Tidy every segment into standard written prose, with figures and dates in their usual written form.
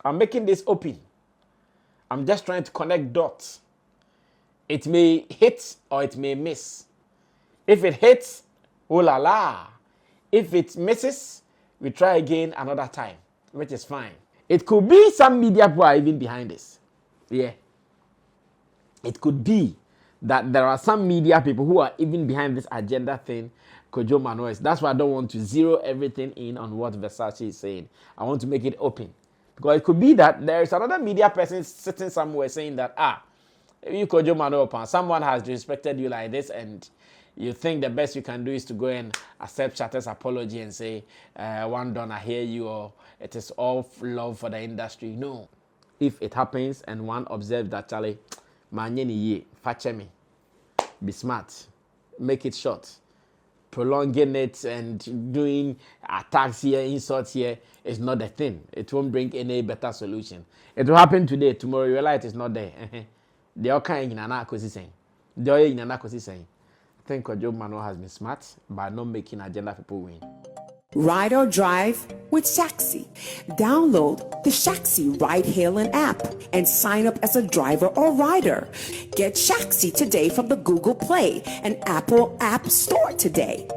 I'm making this open. I'm just trying to connect dots. It may hit or it may miss. If it hits, oh la la. If it misses, we try again another time, which is fine. It could be some media people are even behind this. Yeah. It could be that there are some media people who are even behind this agenda thing, Kojo Manuel. That's why I don't want to zero everything in on what Versace is saying. I want to make it open. Because it could be that there is another media person sitting somewhere saying that, you Kojo Manuel, someone has disrespected you like this and you think the best you can do is to go and accept Shatta's apology and say, one done, I hear you, or it is all love for the industry. No. If it happens and one observes that, Charlie, fetch me. Be smart. Make it short. Prolonging it and doing attacks here, insults here is not the thing. It won't bring any better solution. It will happen today. Tomorrow you realize it's not there. They all kind in an saying. They are in an saying. I think Kojo Manuel has been smart by not making agenda people win. Ride or drive with Shaxi. Download the Shaxi ride-hailing app and sign up as a driver or rider. Get Shaxi today from the Google Play and Apple App Store today.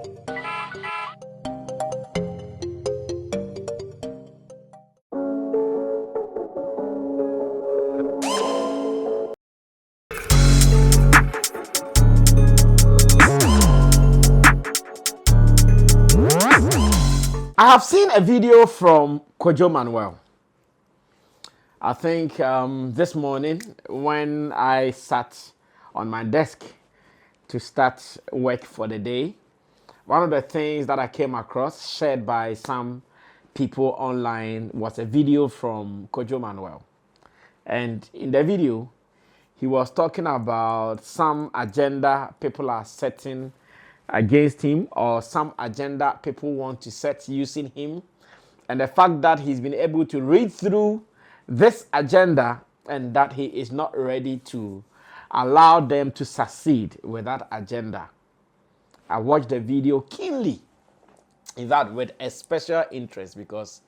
I have seen a video from Kojo Manuel. I think this morning when I sat on my desk to start work for the day, one of the things that I came across shared by some people online was a video from Kojo Manuel. And in the video, he was talking about some agenda people are setting against him, or some agenda people want to set using him, and the fact that he's been able to read through this agenda and that he is not ready to allow them to succeed with that agenda. I watched the video keenly, in fact with a special interest, because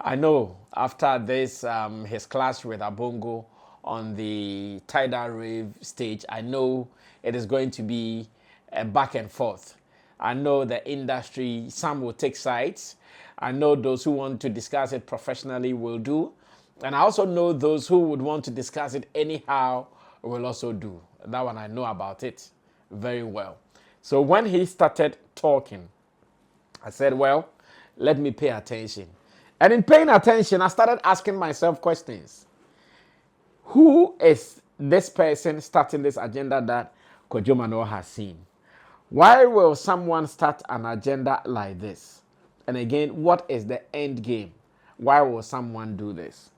I know after this his clash with Abonko on the Tidal Rave stage, I know it is going to be back and forth. I know the industry, some will take sides. I know those who want to discuss it professionally will do. And I also know those who would want to discuss it anyhow will also do. That one I know about it very well. So when he started talking, I said, well, let me pay attention. And in paying attention, I started asking myself questions. Who is this person starting this agenda that Kojo Manuel has seen? Why will someone start an agenda like this? And again, what is the end game? Why will someone do this?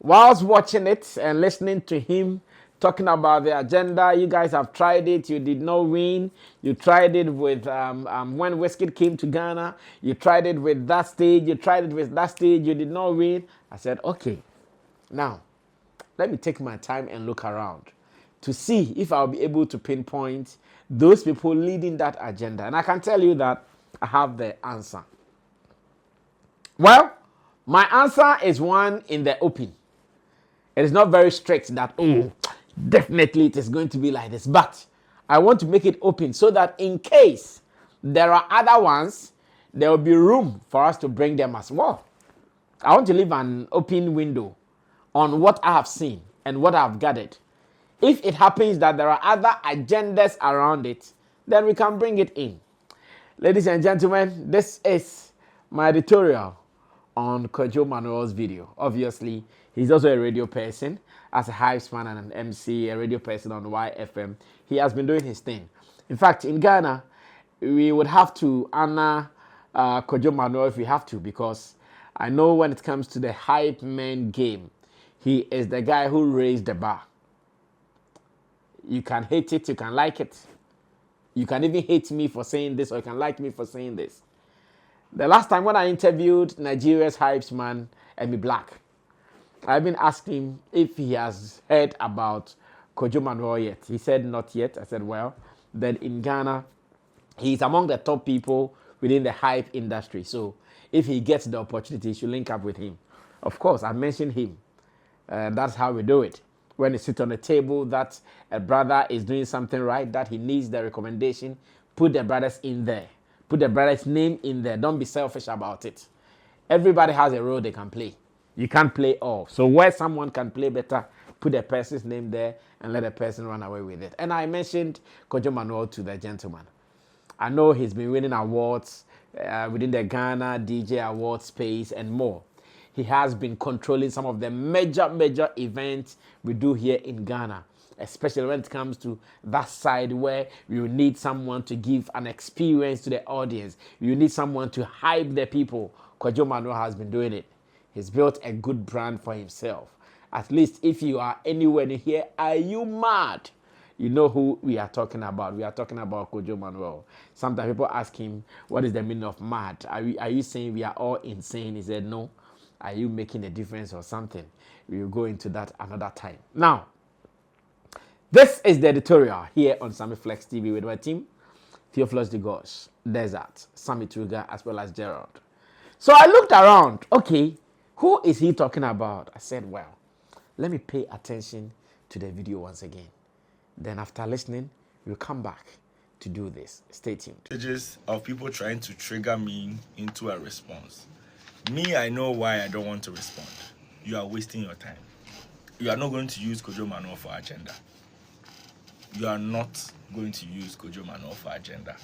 Whilst watching it and listening to him talking about the agenda, you guys have tried it, you did not win. You tried it with when Wizkid came to Ghana. You tried it with that stage. You tried it with that stage. You did not win. I said, okay, now let me take my time and look around to see if I'll be able to pinpoint those people leading that agenda. And I can tell you that I have the answer. Well, my answer is one in the open. It is not very strict that, definitely it is going to be like this. But I want to make it open so that in case there are other ones, there will be room for us to bring them as well. I want to leave an open window on what I have seen and what I have gathered. If it happens that there are other agendas around it, then we can bring it in. Ladies and gentlemen, this is my editorial on Kojo Manuel's video. Obviously, he's also a radio person, as a hypesman and an MC, a radio person on YFM. He has been doing his thing. In fact, in Ghana, we would have to honor Kojo Manuel if we have to, because I know when it comes to the hype man game, he is the guy who raised the bar. You can hate it, you can like it. You can even hate me for saying this, or you can like me for saying this. The last time when I interviewed Nigeria's hypesman, Emi Black, I even asked him if he has heard about Kojo Manuel yet. He said not yet. I said, well, then in Ghana, he's among the top people within the hype industry. So if he gets the opportunity, you should link up with him. Of course, I mentioned him. That's how we do it. When you sit on a table that a brother is doing something right, that he needs the recommendation, put the brothers in there. Put the brother's name in there. Don't be selfish about it. Everybody has a role they can play. You can't play all. So where someone can play better, put the person's name there and let the person run away with it. And I mentioned Kojo Manuel to the gentleman. I know he's been winning awards within the Ghana DJ award space and more. He has been controlling some of the major events we do here in Ghana, especially when it comes to that side where you need someone to give an experience to the audience. You need someone to hype the people. Kojo Manuel has been doing it. He's built a good brand for himself. At least if you are anywhere near here, are you mad? You know who we are talking about. We are talking about Kojo Manuel. Sometimes people ask him, what is the meaning of mad? Are you saying we are all insane? He said, no. Are you making a difference or something? We will go into that another time. Now, this is the editorial here on Sammy Flex TV with my team, Theophilus Digos, Desert, Sammy Truga, as well as Gerald. So I looked around. Okay, who is he talking about? I said, well, let me pay attention to the video once again. Then after listening, we'll come back to do this. Stay tuned. Messages of people trying to trigger me into a response. Me, I know why I don't want to respond. You are wasting your time. You are not going to use Kojo Manuel for agenda. You are not going to use Kojo Manuel for agenda.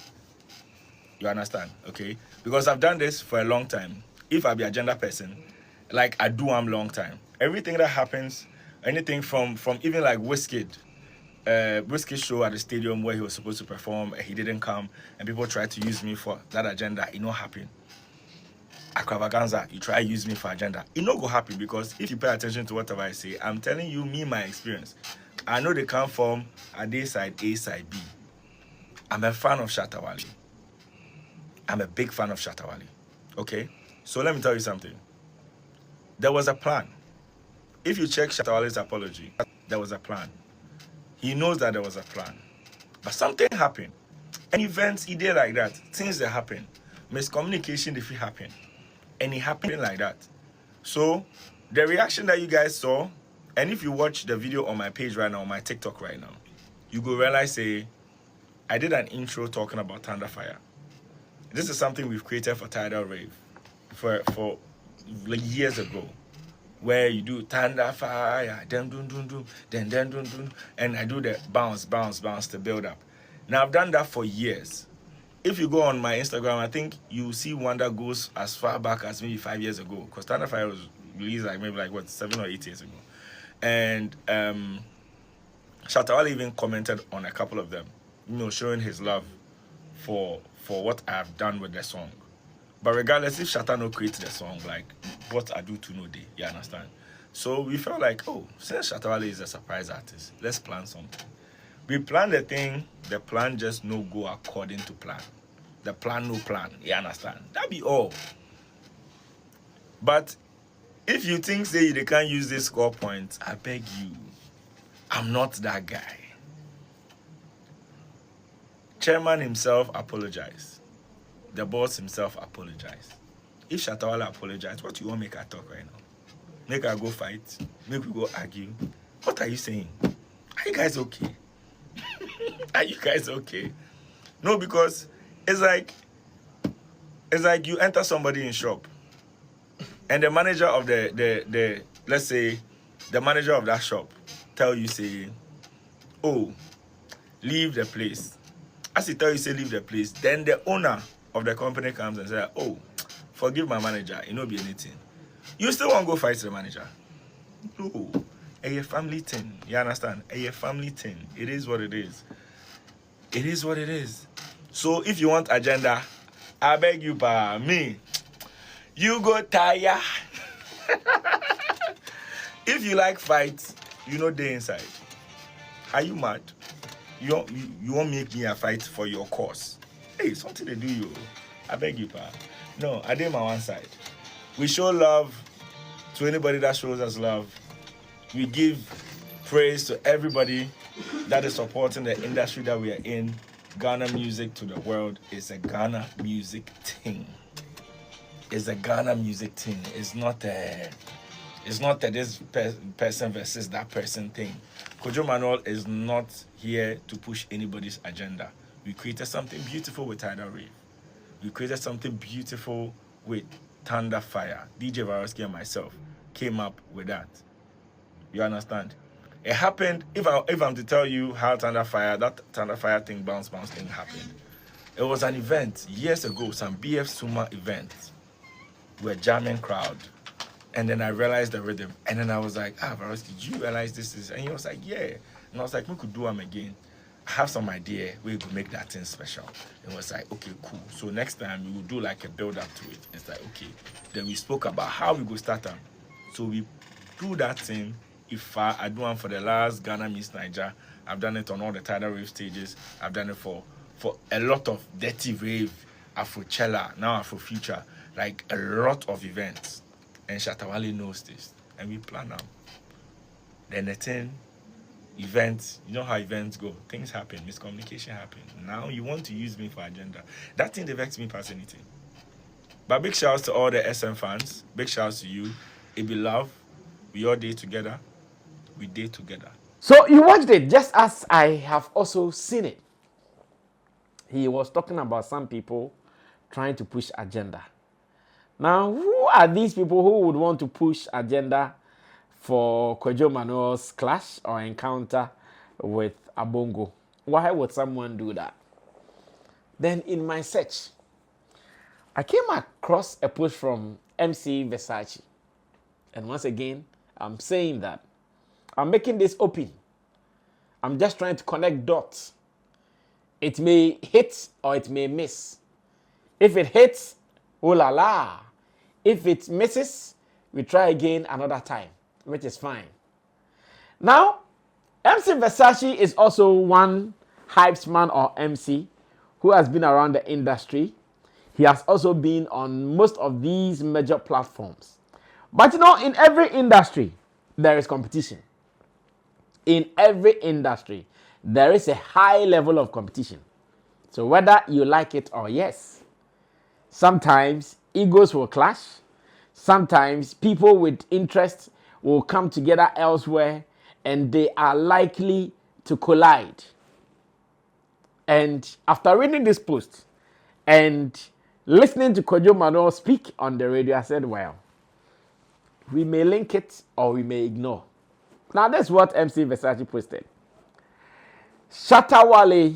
You understand? Okay? Because I've done this for a long time. If I be agenda person, like I do, I'm long time. Everything that happens, anything from even like Wizkid show at the stadium where he was supposed to perform, he didn't come, and people tried to use me for that agenda. It not happen. Akravaganza, you try to use me for agenda. It not go happen because if you pay attention to whatever I say, I'm telling you my experience. I know they come from a day side A, side B. I'm a fan of Shatta Wale. I'm a big fan of Shatta Wale. Okay? So let me tell you something. There was a plan. If you check Shatta Wale's apology, there was a plan. He knows that there was a plan. But something happened. And events, he did like that. Things that happen. Miscommunication, if it happen. And it happened like that. So, the reaction that you guys saw, and if you watch the video on my page right now, on my TikTok right now, you go realize, say, I did an intro talking about Thunder Fire. This is something we've created for Tidal Rave for like years ago, where you do Thunder Fire, dun dun dun dun, dun dun dun dun, and I do the bounce to build up. Now I've done that for years. If you go on my Instagram, I think you see one that goes as far back as maybe 5 years ago, because Thunder Fire was released like maybe like what 7 or 8 years ago, and Shatta Wale even commented on a couple of them, you know, showing his love for what I have done with the song. But regardless, if Shatta no creates the song, like what I do to no day, you understand? So we felt like, oh, since Shatta Wale is a surprise artist, let's plan something. We planned the thing, the plan just no go according to plan. The plan no plan, you understand? That be all. But if you think say they can't use this score points, I beg you, I'm not that guy. Chairman himself apologized. The boss himself apologized. If Shatta Wale apologized, what you want make her talk right now? Make her go fight? Make we go argue? What are you saying? Are you guys okay? Are you guys okay? No, because it's like you enter somebody in shop and the manager of the let's say the manager of that shop tell you say, oh, leave the place. As he tell you say leave the place, then the owner of the company comes and says, oh, forgive my manager, it no be anything. You still want to go fight the manager? No. A family thing. You understand? A family thing. It is what it is. It is what it is. So if you want agenda, I beg you by me. You go tire. If you like fights, you know they inside. Are you mad? You won't make me a fight for your cause. Hey, something to do you. I beg you, pa. No, I did my one side. We show love to anybody that shows us love. We give praise to everybody that is supporting the industry that we are in. Ghana music to the world is a Ghana music thing. It's a Ghana music thing. It's not It's not that this person versus that person thing. Kojo Manuel is not here to push anybody's agenda. We created something beautiful with Tidal Rave. We created something beautiful with Thunder Fire. DJ Versace and myself came up with that. You understand? It happened. If I'm to tell you how that Thunder Fire thing, bounce thing happened. It was an event years ago, some BF Suma event. We're jamming crowd. And then I realized the rhythm. And then I was like, Versace, did you realize this is? And he was like, yeah. And I was like, we could do them again. I have some idea we could make that thing special. It was like, okay, cool. So next time we will do like a build up to it. It's like, okay. Then we spoke about how we go start them. So we do that thing. If I do one for the last Ghana Miss Niger, I've done it on all the Tidal Rave stages. I've done it for a lot of Dirty Rave, Afrochella, now Afrofuture, like a lot of events. And Shatta Wale knows this. And we plan now. Then the thing, events, you know how events go. Things happen, miscommunication happen. Now you want to use me for agenda. That thing affects me past anything. But big shouts to all the SM fans. Big shouts to you. It be love. We all day together. We day together. So you watched it just as I have also seen it. He was talking about some people trying to push agenda. Now, who are these people who would want to push agenda for Kojo Manuel's clash or encounter with Abonko? Why would someone do that? Then in my search, I came across a post from MC Versace. And once again, I'm saying that I'm making this open. I'm just trying to connect dots. It may hit or it may miss. If it hits, oh la la. If it misses, we try again another time, which is fine. Now, MC Versace is also one hypesman or MC who has been around the industry. He has also been on most of these major platforms. But you know, in every industry, there is competition. In every industry, there is a high level of competition. So whether you like it or yes, sometimes egos will clash. Sometimes people with interest will come together elsewhere and they are likely to collide. And after reading this post and listening to Kojo Manuel speak on the radio, I said, well, we may link it or we may ignore. Now, that's what MC Versace posted. Shatta Wale,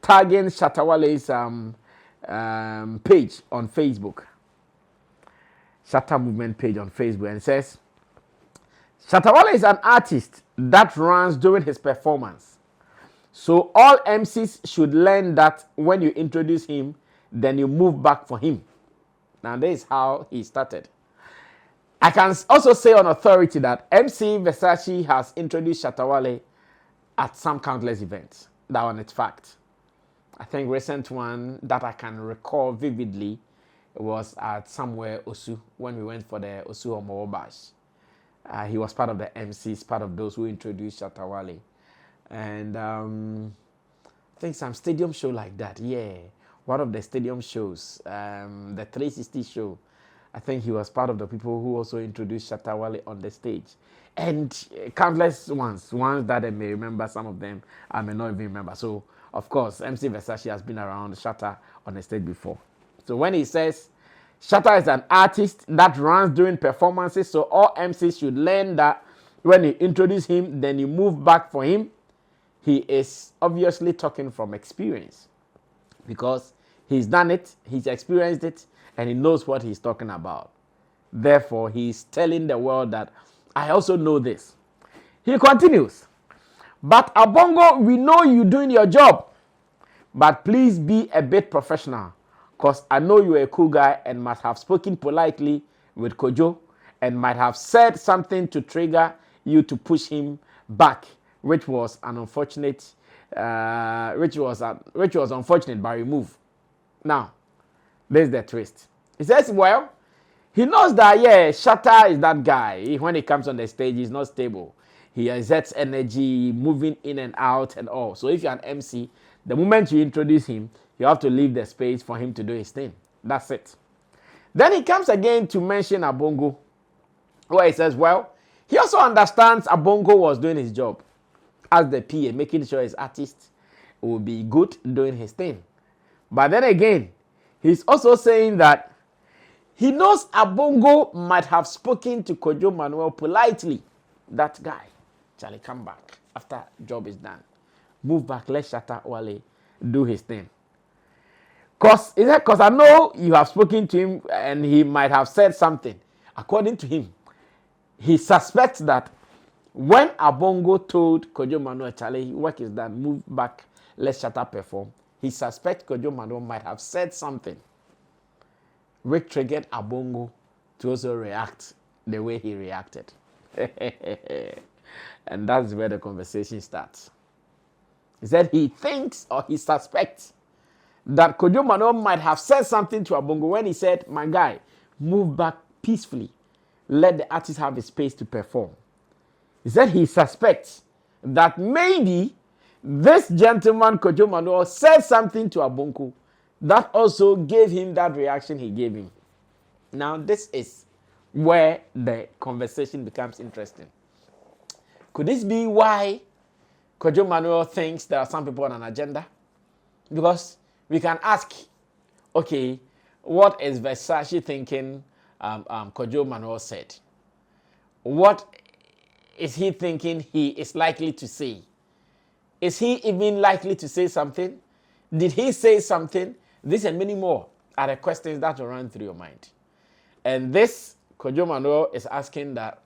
tagging Shatta Wale's page on Facebook. Shatta Movement page on Facebook, and says, Shatta Wale is an artist that runs during his performance. So all MCs should learn that when you introduce him, then you move back for him. Now, this is how he started. I can also say on authority that MC Versace has introduced Shatta Wale at some countless events. That one is fact. I think recent one that I can recall vividly was at somewhere Osu when we went for the Osu Omowo Bash. He was part of the MCs, part of those who introduced Shatta Wale. And I think some stadium show like that, yeah. One of the stadium shows, the 360 show. I think he was part of the people who also introduced Shatta Wale on the stage. And countless ones that I may remember, some of them I may not even remember. So, of course, MC Versace has been around Shatta on the stage before. So when he says, Shatta is an artist that runs during performances, so all MCs should learn that when you introduce him, then you move back for him, he is obviously talking from experience. Because he's done it, he's experienced it, and he knows what he's talking about. Therefore, he's telling the world that I also know this. He continues, but Abonko, we know you doing your job, but please be a bit professional, because I know you're a cool guy and must have spoken politely with Kojo and might have said something to trigger you to push him back, which was an unfortunate, which was unfortunate by remove. Now, there's the twist. He says, well, he knows that, yeah, Shatta is that guy. When he comes on the stage, he's not stable. He exerts energy, moving in and out and all. So if you're an MC, the moment you introduce him, you have to leave the space for him to do his thing. That's it. Then he comes again to mention Abonko. where he says, well, he also understands Abonko was doing his job as the PA, making sure his artist will be good doing his thing. But then again, he's also saying that he knows Abonko might have spoken to Kojo Manuel politely. That guy, Charlie, come back after job is done. Move back, let Shatta Wale do his thing. Because I know you have spoken to him and he might have said something. According to him, he suspects that when Abonko told Kojo Manuel, Charlie, work is done, move back, let Shatta perform, he suspects Kojo Manuel might have said something which triggered Abonko to also react the way he reacted. And that's where the conversation starts. He said he thinks or he suspects that Kojo Manuel might have said something to Abonko when he said, my guy, move back peacefully. Let the artist have a space to perform. He said he suspects that maybe this gentleman, Kojo Manuel, said something to Abonko that also gave him that reaction he gave him. Now, this is where the conversation becomes interesting. Could this be why Kojo Manuel thinks there are some people on an agenda? Because we can ask, okay, what is Versace thinking Kojo Manuel said? What is he thinking he is likely to say? Is he even likely to say something? Did he say something? This and many more are the questions that will run through your mind. And this, Kojo Manuel is asking that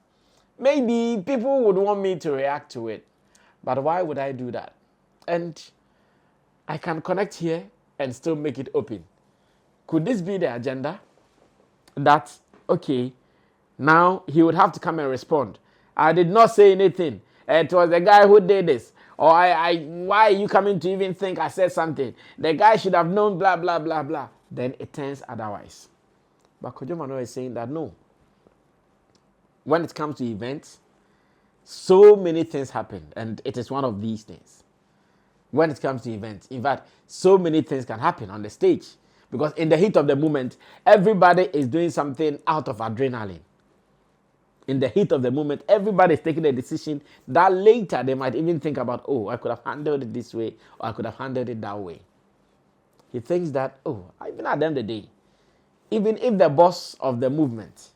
maybe people would want me to react to it. But why would I do that? And I can connect here and still make it open. Could this be the agenda? That, okay, now he would have to come and respond. I did not say anything. It was the guy who did this. Or why are you coming to even think I said something? The guy should have known blah, blah, blah, blah. Then it turns otherwise. But Kojo Manuel is saying that no. When it comes to events, so many things happen. And it is one of these things. When it comes to events, in fact, so many things can happen on the stage. Because in the heat of the moment, everybody is doing something out of adrenaline. In the heat of the moment, everybody is taking a decision that later they might even think about, oh, I could have handled it this way, or I could have handled it that way. He thinks that, oh, even at the end of the day, even if the boss of the movement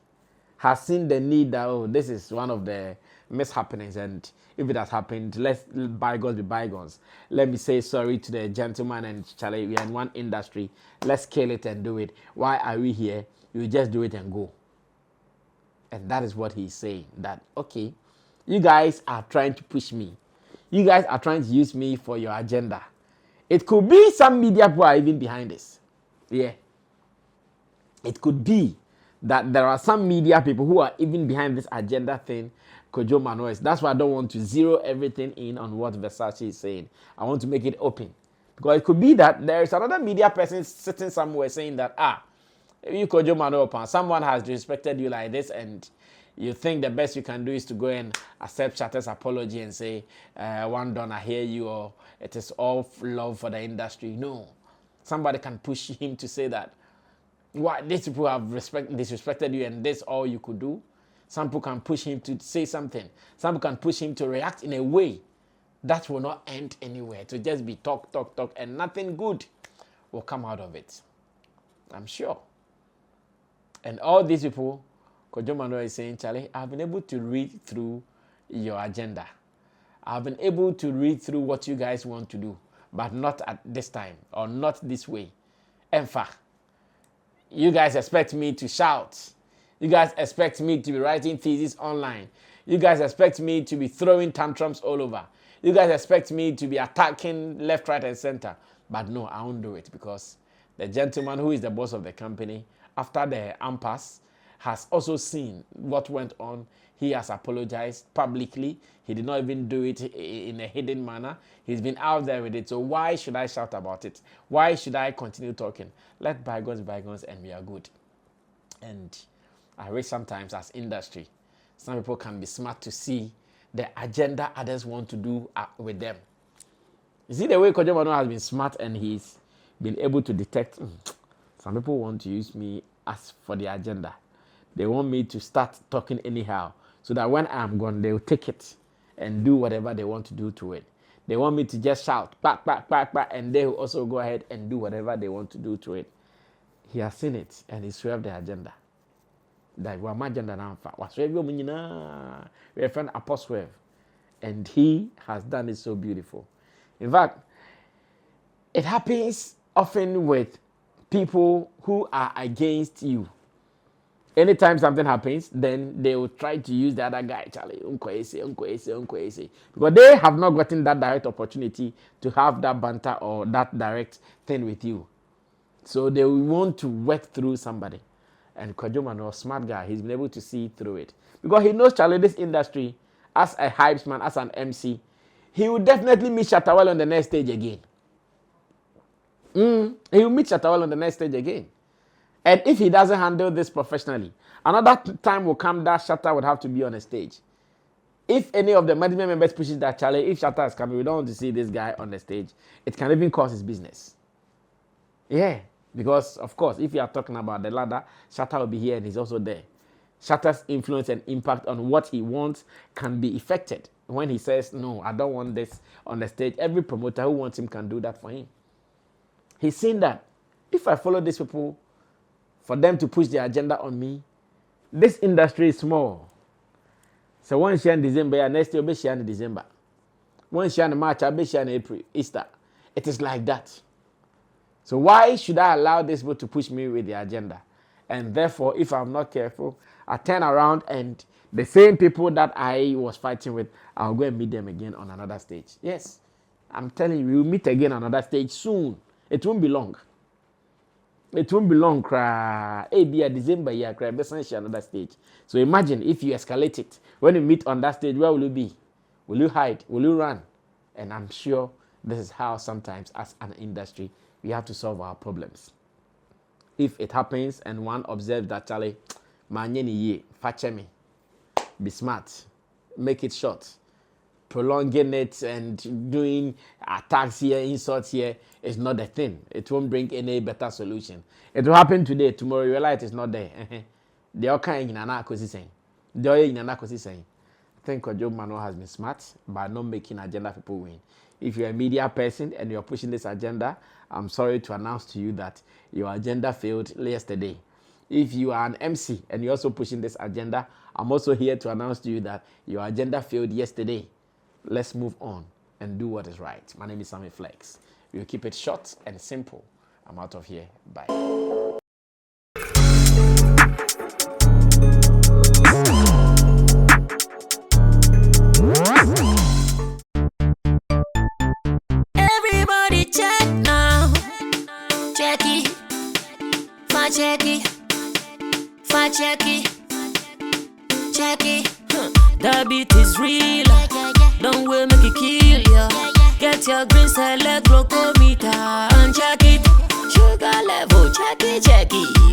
has seen the need that, oh, this is one of the mishappenings, and if it has happened, let's bygones be bygones. Let me say sorry to the gentleman and Charlie, we are in one industry. Let's kill it and do it. Why are we here? You just do it and go. And that is what he's saying. That, okay, you guys are trying to push me. You guys are trying to use me for your agenda. It could be some media people are even behind this. Yeah. It could be that there are some media people who are even behind this agenda thing, Kojo Manuel. That's why I don't want to zero everything in on what Versace is saying. I want to make it open. Because it could be that there is another media person sitting somewhere saying that, you Kojo Manuel, someone has disrespected you like this and you think the best you can do is to go and accept Shatta's apology and say, one done, I hear you, or it is all love for the industry. No. Somebody can push him to say that, what, these people have disrespected you and this all you could do. Some people can push him to say something. Some people can push him to react in a way that will not end anywhere. To just be talk, and nothing good will come out of it. I'm sure. And all these people, Kojo Manuel is saying, Charlie, I've been able to read through your agenda. I've been able to read through what you guys want to do, but not at this time, or not this way. In fact, you guys expect me to shout. You guys expect me to be writing theses online. You guys expect me to be throwing tantrums all over. You guys expect me to be attacking left, right, and center. But no, I won't do it because the gentleman who is the boss of the company, after the impasse, has also seen what went on. He has apologized publicly. He did not even do it in a hidden manner. He's been out there with it. So why should I shout about it? Why should I continue talking? Let bygones be bygones and we are good. And I read sometimes as industry, some people can be smart to see the agenda others want to do with them. You see the way Kojo Manuel has been smart and he's been able to detect some people want to use me as for the agenda. They want me to start talking anyhow, so that when I'm gone, they'll take it and do whatever they want to do to it. They want me to just shout, back, back, back, back, and they will also go ahead and do whatever they want to do to it. He has seen it, and he swerved the agenda. That was my agenda now. We friend Apostle, and he has done it so beautiful. In fact, it happens often with people who are against you. Anytime something happens, then they will try to use the other guy, Charlie, because they have not gotten that direct opportunity to have that banter or that direct thing with you. So they will want to work through somebody. And Kojo Manuel, smart guy, he's been able to see through it. Because he knows, Charlie, this industry, as a hypesman, as an MC, he will definitely meet Shatta on the next stage again. He will meet Shatta on the next stage again. And if he doesn't handle this professionally, another time will come that Shatta would have to be on a stage. If any of the management members pushes that challenge, if Shatta is coming, we don't want to see this guy on the stage. It can even cause his business. Yeah, because of course, if you are talking about the ladder, Shatta will be here and he's also there. Shatta's influence and impact on what he wants can be affected. When he says, no, I don't want this on the stage, every promoter who wants him can do that for him. He's saying that if I follow these people, for them to push their agenda on me, this industry is small. So once you're in December, next year you'll be in December. Once you're in March, I'll be in April, Easter. It is like that. So why should I allow these people to push me with their agenda? And therefore, if I'm not careful, I turn around and the same people that I was fighting with, I'll go and meet them again on another stage. Yes, I'm telling you, we'll meet again on another stage soon. It won't be long. It won't be long, cry. Be a December year, cry. Essentially another stage. So imagine if you escalate it. When you meet on that stage, where will you be? Will you hide? Will you run? And I'm sure this is how sometimes, as an industry, we have to solve our problems. If it happens and one observes that, Charlie, me, be smart, make it short. Prolonging it and doing attacks here, insults here is not the thing. It won't bring any better solution. It will happen today, tomorrow you realize it's not there. They all kind in an saying. They are in an saying. I think Kojo Manuel has been smart by not making agenda people win. If you're a media person and you're pushing this agenda, I'm sorry to announce to you that your agenda failed yesterday. If you are an MC and you're also pushing this agenda, I'm also here to announce to you that your agenda failed yesterday. Let's move on and do what is right. My name is Sammy Flex. We'll keep it short and simple. I'm out of here. Bye. Everybody check now. Check it. Fact check it. Fact check it. Check it. The beat is real. Don't wait, make it kill ya. Get your green select glucometer and check it. Sugar level, check it.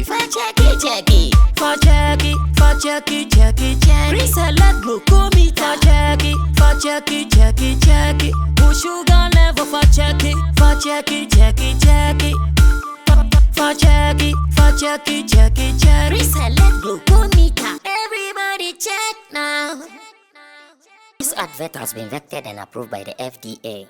Fact check it. Fact check it. Fact check it. Green select glucometer. Fact check it. Put sugar level, fact check it. Fact check it. Fact check it. Green select glucometer. Everybody check now. This advert has been vetted and approved by the FDA.